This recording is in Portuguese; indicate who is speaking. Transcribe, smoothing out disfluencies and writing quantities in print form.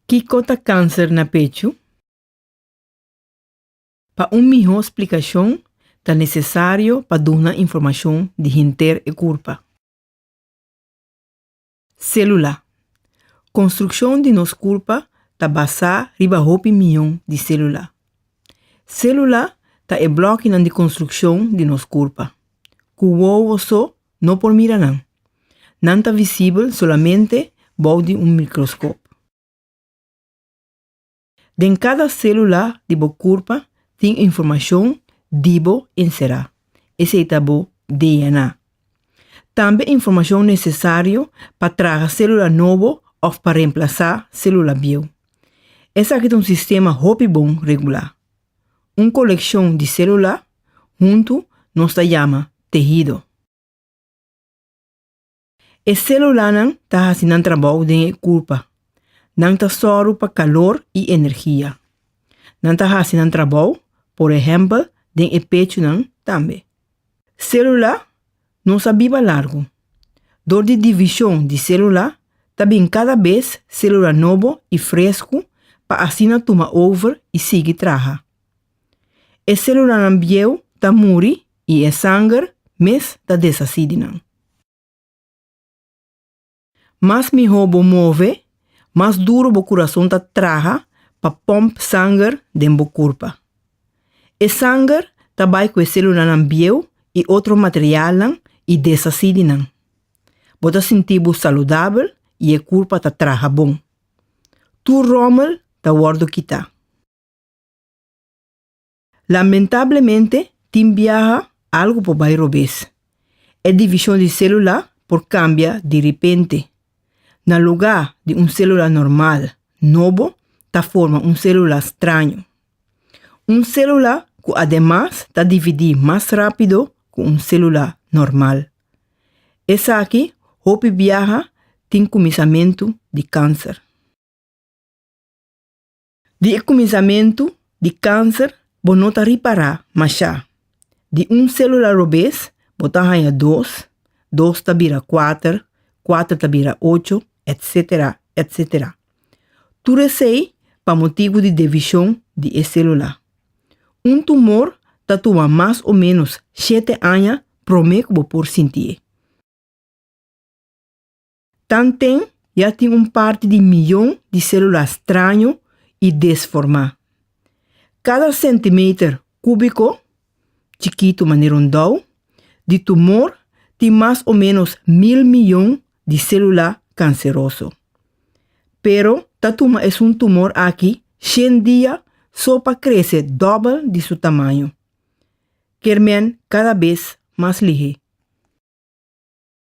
Speaker 1: Kiko tá câncer na pecho? Para melhor explicação, é necessário para dar informação de hinter e culpa. Célula. Construção de nossa culpa está basada riba hopi milhão de célula. Célula é bloco de construção de nossa culpa. O só não por mirar não. Não está visível somente de microscópio. De cada célula de boa culpa tem informação dibo inserar. Esse é o DNA. Também informação necessária para trazer célula nova ou para reemplaçar célula bio. Esse aqui é um sistema hopi bom regular. Uma coleção de células junto nos chama tecido. A célula não está fazendo trabalho de culpa. Não está só para calor e energia. Não está fazendo trabalho, por exemplo, de pecho não também. Célula não se vive largo. Dor de divisão de célula, também cada vez célula nova e fresco para assim tomar over e seguir trabalhar. A célula não viu está muri e a sangue mas está desacidinando. Mas melhor bo move, mais duro o coração está trabalha para pompa sangue dentro do corpo. E sangue também com a célula não viu e outro material não e desacidinando. Bota sentir saudável e a corpo está trabalha bom. Tu rommel está guardo quitar. Lamentavelmente, tem viaja algo por bairro vez. A divisão de célula por cambia de repente. No lugar de uma célula normal, novo, está forma uma célula estranha. Uma célula que, además, está dividida mais rápido que uma célula normal. Essa aqui, hopi viaja, tem começamento de câncer. De começamento de câncer, você não está reparar, mas já. De uma célula obesa, você ganha 2, 2 está vira 4, 4 está vira 8, etc, etc. Tudo isso para motivo de divisão de célula. Um tumor está tomando mais ou menos 7 anos para que por sentir. Também já tem uma parte de milhão de células estranhas e desformadas. Cada centímetro cúbico, chiquito maneira rondão, de tumor tem mais ou menos 1.000 milhões de células cancerosas. Pero, ta tumor é um tumor aqui, 100 dias, só para crescer dobro de seu tamanho. Quermen cada vez mais ligeiro.